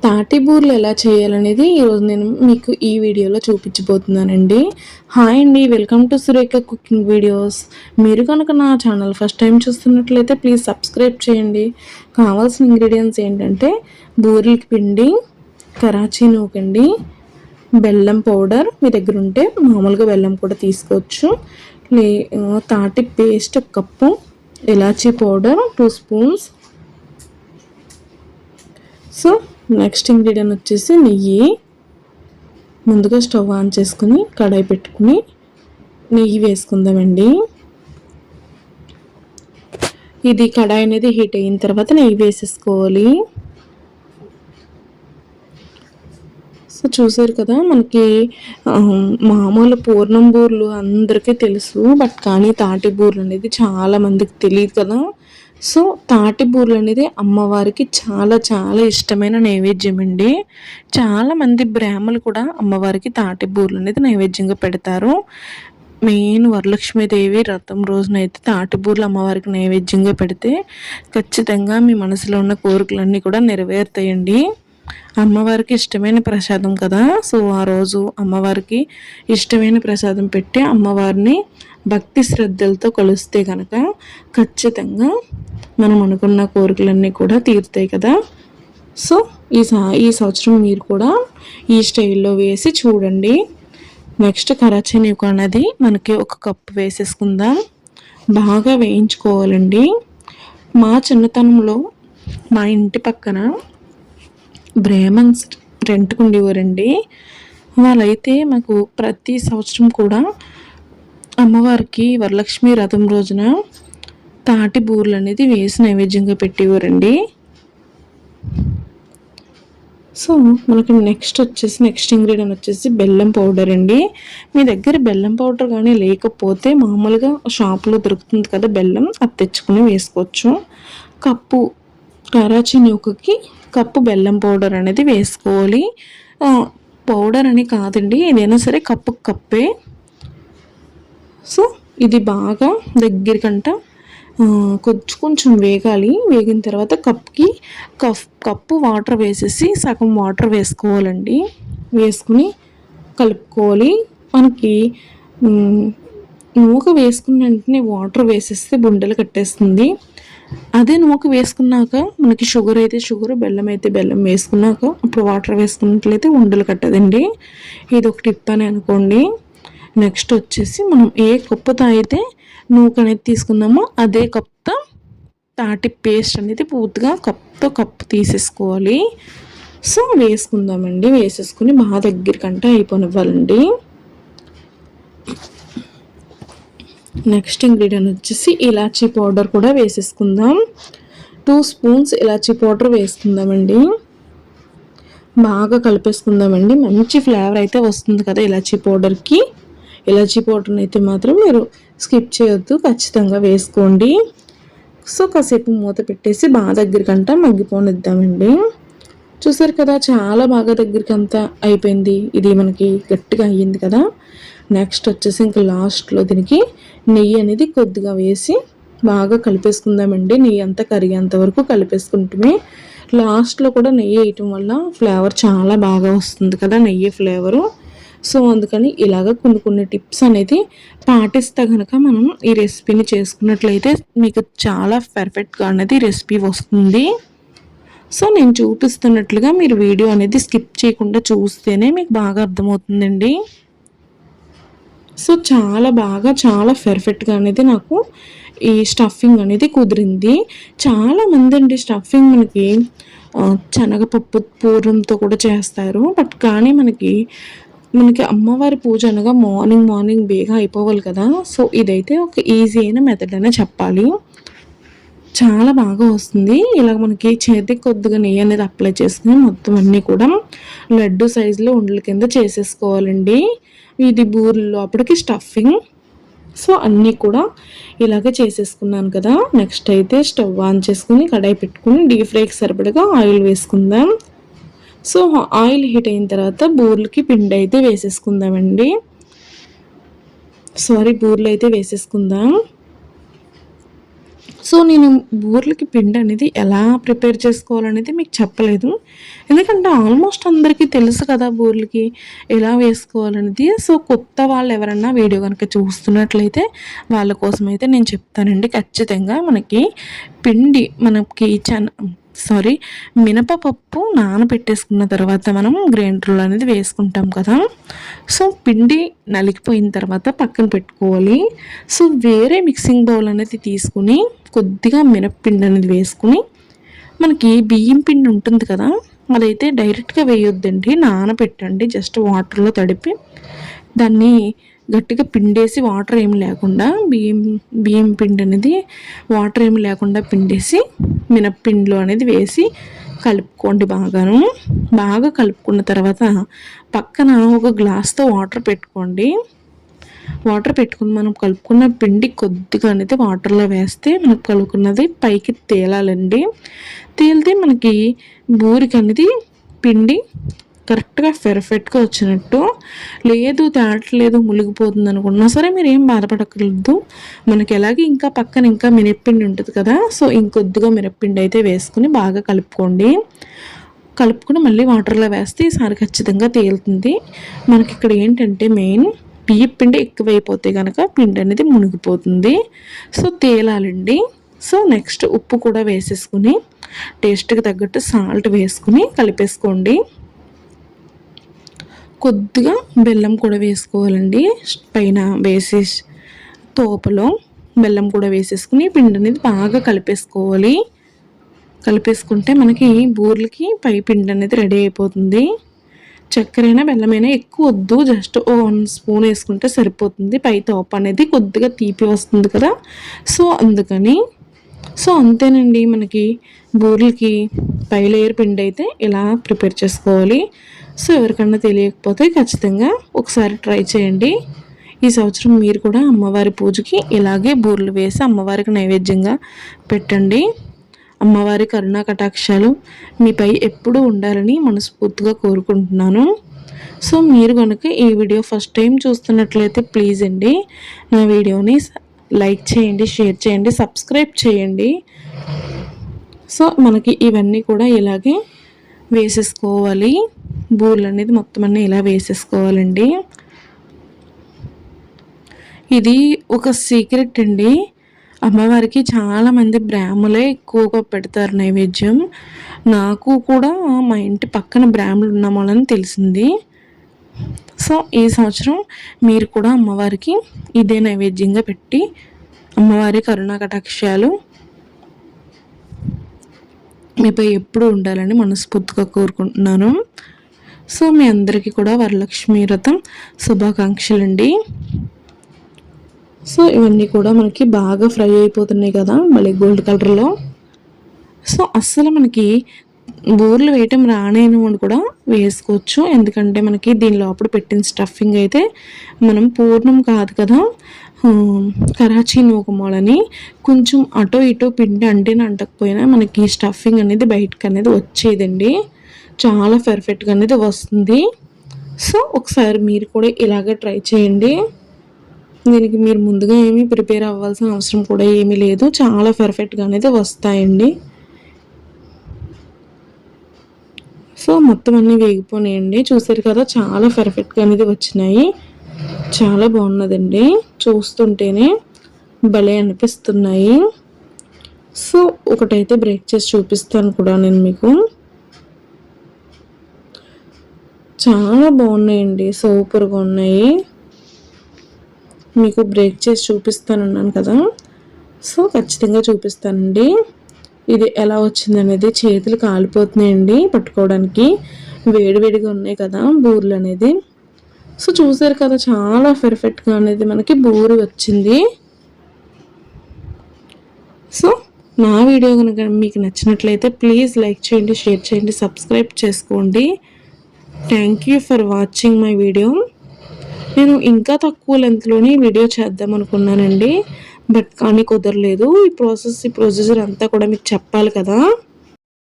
తాటి బూరెలు ఎలా చేయాలనేది ఈరోజు నేను మీకు ఈ వీడియోలో చూపించబోతున్నానండి. హాయ్ అండి, welcome to Surekha cooking videos. మీరు కనుక నా ఛానల్ ఫస్ట్ టైం చూస్తున్నట్లయితే ప్లీజ్ సబ్స్క్రైబ్ చేయండి. కావాల్సిన ఇంగ్రీడియంట్స్ ఏంటంటే బూరెలకి పిండి, కరాచీ నూకండి, బెల్లం పౌడర్, మీ దగ్గర ఉంటే మామూలుగా బెల్లం కూడా తీసుకోవచ్చు, తాటి పేస్ట్ 1 కప్పు, ఇలాచీ powder 2 spoons. So next ingredient వచ్చేసి నెయ్యి. ముందుగా స్టవ్ ఆన్ చేసుకుని కడాయి పెట్టుకుని నెయ్యి వేసుకుందామండి. ఇది కడాయి అనేది హీట్ అయిన తర్వాత నెయ్యి వేసేసుకోవాలి. సో చూసారు కదా, మనకి మామూలు పూర్ణం బూర్లు అందరికీ తెలుసు, బట్ కానీ తాటి బూర్లు అనేది చాలా మందికి తెలియదు కదా. సో తాటి బూరెలు అనేది అమ్మవారికి చాలా చాలా ఇష్టమైన నైవేద్యం అండి. చాలామంది బ్రాహ్మణులు కూడా అమ్మవారికి తాటి బూరెలు అనేది నైవేద్యంగా పెడతారు. మెయిన్ వరలక్ష్మీదేవి వ్రతం రోజునైతే తాటి బూరెలు అమ్మవారికి నైవేద్యంగా పెడితే ఖచ్చితంగా మీ మనసులో ఉన్న కోరికలన్నీ కూడా నెరవేరుతాయండి. అమ్మవారికి ఇష్టమైన ప్రసాదం కదా. సో ఆ రోజు అమ్మవారికి ఇష్టమైన ప్రసాదం పెట్టి అమ్మవారిని భక్తి శ్రద్ధలతో కొలిస్తే కనుక ఖచ్చితంగా మనం అనుకున్న కోరికలన్నీ కూడా తీరుతాయి కదా. సో ఈ సంవత్సరం మీరు కూడా ఈ స్టైల్లో వేసి చూడండి. నెక్స్ట్ కరాచీ నీకు అన్నది మనకి 1 కప్పు వేసేసుకుందాం. బాగా వేయించుకోవాలండి. మా చిన్నతనంలో మా ఇంటి పక్కన బ్రాహ్మణ్స్ రెంట్కు ఉండేవారండి. వాళ్ళైతే మాకు ప్రతి సంవత్సరం కూడా అమ్మవారికి వరలక్ష్మి వ్రతం రోజున తాటి బూరెలు అనేది వేసి నైవేద్యంగా పెట్టేవారండి. సో మనకి నెక్స్ట్ ఇంగ్రీడియంట్ వచ్చేసి బెల్లం పౌడర్ అండి. మీ దగ్గర బెల్లం పౌడర్ కానీ లేకపోతే మామూలుగా షాప్లో దొరుకుతుంది కదా బెల్లం, అది తెచ్చుకుని వేసుకోవచ్చు. కప్పు కరాచీ నూకకి కప్పు బెల్లం పౌడర్ అనేది వేసుకోవాలి. పౌడర్ అని కాదండి, ఏదైనా సరే కప్పే. సో ఇది బాగా దగ్గరికంట కొంచెం వేగాలి. వేగిన తర్వాత కప్పు వాటర్ వేసేసి సగం వాటర్ వేసుకోవాలండి. వేసుకుని కలుపుకోవాలి. మనకి నూక వేసుకున్న వెంటనే వాటర్ వేసేస్తే బుండలు కట్టేస్తుంది. అదే నూక వేసుకున్నాక మనకి షుగర్ అయితే షుగర్, బెల్లం అయితే బెల్లం వేసుకున్నాక అప్పుడు వాటర్ వేసుకున్నట్లయితే ఉండలు కట్టదండి. ఇది ఒక టిప్ అని అనుకోండి. నెక్స్ట్ వచ్చేసి మనం ఏ కప్పుతో అయితే నూక అనేది తీసుకున్నామో అదే కప్పుతో తాటి పేస్ట్ అనేది పూర్తిగా కప్పు తీసేసుకోవాలి. సో వేసుకుందామండి. వేసేసుకుని బాగా దగ్గరికంటే అయిపోనివ్వాలండి. నెక్స్ట్ ఇంగ్రీడియంట్ వచ్చేసి ఇలాచీ పౌడర్ కూడా వేసేసుకుందాం. 2 స్పూన్స్ ఇలాచీ పౌడర్ వేసుకుందామండి. బాగా కలిపేసుకుందామండి. మంచి ఫ్లేవర్ అయితే వస్తుంది కదా ఇలాచీ పౌడర్కి. ఇలాచీ పౌడర్ని అయితే మాత్రం మీరు స్కిప్ చేయొద్దు, ఖచ్చితంగా వేసుకోండి. సో కాసేపు మూత పెట్టేసి బాగా దగ్గరికంతా మగ్గిపోనిద్దామండి. చూసారు కదా, చాలా బాగా దగ్గరికంతా అయిపోయింది. ఇది మనకి గట్టిగా అయ్యింది కదా. నెక్స్ట్ వచ్చేసి ఇంకా లాస్ట్లో దీనికి నెయ్యి అనేది కొద్దిగా వేసి బాగా కలిపేసుకుందామండి. నెయ్యి అంతా కరిగేంత వరకు కలిపేసుకుంటే లాస్ట్లో కూడా నెయ్యి వేయటం వల్ల ఫ్లేవర్ చాలా బాగా వస్తుంది కదా, నెయ్యి ఫ్లేవరు. సో అందుకని ఇలాగ కొన్ని టిప్స్ అనేది పాటిస్తే కనుక మనం ఈ రెసిపీని చేసుకున్నట్లయితే మీకు చాలా పర్ఫెక్ట్గా అనేది రెసిపీ వస్తుంది. సో నేను చూపిస్తున్నట్లుగా మీరు వీడియో అనేది స్కిప్ చేయకుండా చూస్తేనే మీకు బాగా అర్థమవుతుందండి. సో చాలా పర్ఫెక్ట్గా అనేది నాకు ఈ స్టఫింగ్ అనేది కుదిరింది. చాలామంది అండి స్టఫింగ్ మనకి శనగపప్పు పూర్ణంతో కూడా చేస్తారు. బట్ కానీ మనకి అమ్మవారి పూజ అనగా మార్నింగ్ బేగా అయిపోవాలి కదా. సో ఇదైతే ఒక ఈజీ అయిన మెథడ్ అనే చెప్పాలి. చాలా బాగా వస్తుంది. ఇలా మనకి చేతికి కొద్దిగా నెయ్యి అనేది అప్లై చేసుకుని మొత్తం అన్నీ కూడా లడ్డు సైజులో ఉండల కింద చేసేసుకోవాలండి. ఇది బూరెలు అప్పటికి స్టఫింగ్. సో అన్నీ కూడా ఇలాగే చేసేసుకున్నాను కదా. నెక్స్ట్ అయితే స్టవ్ ఆన్ చేసుకుని కడాయి పెట్టుకుని డీప్ ఫ్రైకి సరిపడగా ఆయిల్ వేసుకుందాం. సో ఆయిల్ హీట్ అయిన తర్వాత బూరెలకి పిండి అయితే వేసేసుకుందామండి. బూరెలు అయితే వేసేసుకుందాం. సో నేను బూర్లకి పిండి అనేది ఎలా ప్రిపేర్ చేసుకోవాలనేది మీకు చెప్పలేదు, ఎందుకంటే ఆల్మోస్ట్ అందరికీ తెలుసు కదా బూర్లకి ఎలా వేసుకోవాలనేది. సో కొత్త వాళ్ళు ఎవరన్నా వీడియో కనుక చూస్తున్నట్లయితే వాళ్ళ కోసం అయితే నేను చెప్తానండి. ఖచ్చితంగా మనకి మినపప్పు నానబెట్టేసుకున్న తర్వాత మనం గ్రైండర్లో అనేది వేసుకుంటాం కదా. సో పిండి నలిగిపోయిన తర్వాత పక్కన పెట్టుకోవాలి. సో వేరే మిక్సింగ్ బౌల్ అనేది తీసుకుని కొద్దిగా మినప్పిండి అనేది వేసుకుని, మనకి బియ్యం పిండి ఉంటుంది కదా అదైతే డైరెక్ట్గా వేయొద్దండి, నానబెట్టండి. జస్ట్ వాటర్లో తడిపి దాన్ని గట్టిగా పిండేసి వాటర్ ఏమి లేకుండా బియ్యం పిండి అనేది వాటర్ ఏమి లేకుండా పిండేసి మినప్పిండిలో అనేది వేసి కలుపుకోండి. బాగా కలుపుకున్న తర్వాత పక్కన ఒక గ్లాస్తో వాటర్ పెట్టుకోండి. వాటర్ పెట్టుకుని మనం కలుపుకున్న పిండి కొద్దిగా అనేది వాటర్లో వేస్తే మనకు కలుపుకున్నది పైకి తేలాలండి. తేలితే మనకి బూరికి అనేది పిండి కరెక్ట్గా పెర్ఫెక్ట్గా వచ్చినట్టు. లేదు తేటలేదు మునిగిపోతుంది అనుకున్నా సరే మీరు ఏం బాధపడకూడదు. మనకి ఎలాగే ఇంకా మినప్పిండి ఉంటుంది కదా, సో ఇంకొద్దిగా మినప్పిండి అయితే వేసుకుని బాగా కలుపుకోండి. కలుపుకుని మళ్ళీ వాటర్లో వేస్తే ఈసారి ఖచ్చితంగా తేలుతుంది. మనకి ఇక్కడ ఏంటంటే మెయిన్ బియ్యం పిండి ఎక్కువైపోతే కనుక పిండి అనేది మునిగిపోతుంది. సో తేలాలండి. సో నెక్స్ట్ ఉప్పు కూడా వేసేసుకుని టేస్ట్కి తగ్గట్టు సాల్ట్ వేసుకుని కలిపేసుకోండి. కొద్దిగా బెల్లం కూడా వేసుకోవాలండి. పైన వేసేసి తోపలో బెల్లం కూడా వేసేసుకుని పిండి అనేది బాగా కలిపేసుకోవాలి. కలిపేసుకుంటే మనకి బూర్లకి పై పిండి అనేది రెడీ అయిపోతుంది. చక్కెరైనా బెల్లమైనా ఎక్కువ వద్దు, జస్ట్ 1 స్పూన్ వేసుకుంటే సరిపోతుంది. పై తోప అనేది కొద్దిగా తీపి వస్తుంది కదా, సో అందుకని. సో అంతేనండి, మనకి బూర్లకి పై లేయర్ పిండి అయితే ఇలా ప్రిపేర్ చేసుకోవాలి. సో ఎవరికన్నా తెలియకపోతే ఖచ్చితంగా ఒకసారి ట్రై చేయండి. ఈ సంవత్సరం మీరు కూడా అమ్మవారి పూజకి ఇలాగే బూర్లు వేసి అమ్మవారికి నైవేద్యంగా పెట్టండి. అమ్మవారి కరుణా కటాక్షాలు మీపై ఎప్పుడూ ఉండాలని మనస్ఫూర్తిగా కోరుకుంటున్నాను. సో మీరు కనుక ఈ వీడియో ఫస్ట్ టైం చూస్తున్నట్లయితే ప్లీజ్ అండి నా వీడియోని లైక్ చేయండి, షేర్ చేయండి, సబ్స్క్రైబ్ చేయండి. సో మనకి ఇవన్నీ కూడా ఇలాగే వేసేసుకోవాలి. బూర్లు అనేది మొత్తం అన్నీ ఇలా వేసేసుకోవాలండి. ఇది ఒక సీక్రెట్ అండి. అమ్మవారికి చాలామంది బ్రాహ్మలే ఎక్కువగా పెడతారు నైవేద్యం. నాకు కూడా మా ఇంటి పక్కన బ్రాహ్మలు ఉన్న వాళ్ళని తెలిసింది. సో ఈ సంవత్సరం మీరు కూడా అమ్మవారికి ఇదే నైవేద్యంగా పెట్టి అమ్మవారి కరుణా కటాక్షాలు మీపై ఎప్పుడు ఉండాలని మనస్ఫూర్తిగా కోరుకుంటున్నాను. సో మీ అందరికీ కూడా వరలక్ష్మి వ్రతం శుభాకాంక్షలండి. సో ఇవన్నీ కూడా మనకి బాగా ఫ్రై అయిపోతున్నాయి కదా మళ్ళీ గోల్డ్ కలర్లో. సో అస్సలు మనకి బూర్లు వేయటం రానేను అని కూడా వేసుకోవచ్చు, ఎందుకంటే మనకి దీని లోపల పెట్టిన స్టఫింగ్ అయితే మనం పూర్ణం కాదు కదా, కరాచీ నూకమోలని కొంచెం అటో ఇటో పిండి అంటేనే అంటకపోయినా మనకి స్టఫింగ్ అనేది బయటకు అనేది వచ్చేదండి, చాలా పర్ఫెక్ట్గా అనేది వస్తుంది. సో ఒకసారి మీరు కూడా ఇలాగే ట్రై చేయండి. దీనికి మీరు ముందుగా ఏమీ ప్రిపేర్ అవ్వాల్సిన అవసరం కూడా ఏమీ లేదు, చాలా పర్ఫెక్ట్గా అనేది వస్తాయండి. సో మొత్తం అన్నీ వేగిపోయినాయండి, చూసారు కదా చాలా పర్ఫెక్ట్గా అనేది వచ్చినాయి. చాలా బాగున్నదండి, చూస్తుంటేనే భలే అనిపిస్తున్నాయి. సో ఒకటైతే బ్రేక్ చేసి చూపిస్తాను కూడా నేను మీకు. చాలా బాగున్నాయండి, సూపర్గా ఉన్నాయి. మీకు బ్రేక్ చేసి చూపిస్తానన్నాను కదా, సో ఖచ్చితంగా చూపిస్తానండి. ఇది ఎలా వచ్చిందనేది చేతులు కాలిపోతున్నాయండి పట్టుకోవడానికి, వేడివేడిగా ఉన్నాయి కదా బూర్లు అనేది. సో చూసారు కదా చాలా పర్ఫెక్ట్గా అనేది మనకి బూరు వచ్చింది. సో నా వీడియో కనుక మీకు నచ్చినట్లయితే ప్లీజ్ లైక్ చేయండి, షేర్ చేయండి, సబ్స్క్రైబ్ చేసుకోండి. Thank you for watching my video. నేను ఇంకా తక్కువ లెంత్లోనే వీడియో చేద్దాం అనుకున్నానండి, బట్ కానీ కుదరలేదు. ఈ ప్రొసీజర్ అంతా కూడా మీకు చెప్పాలి కదా.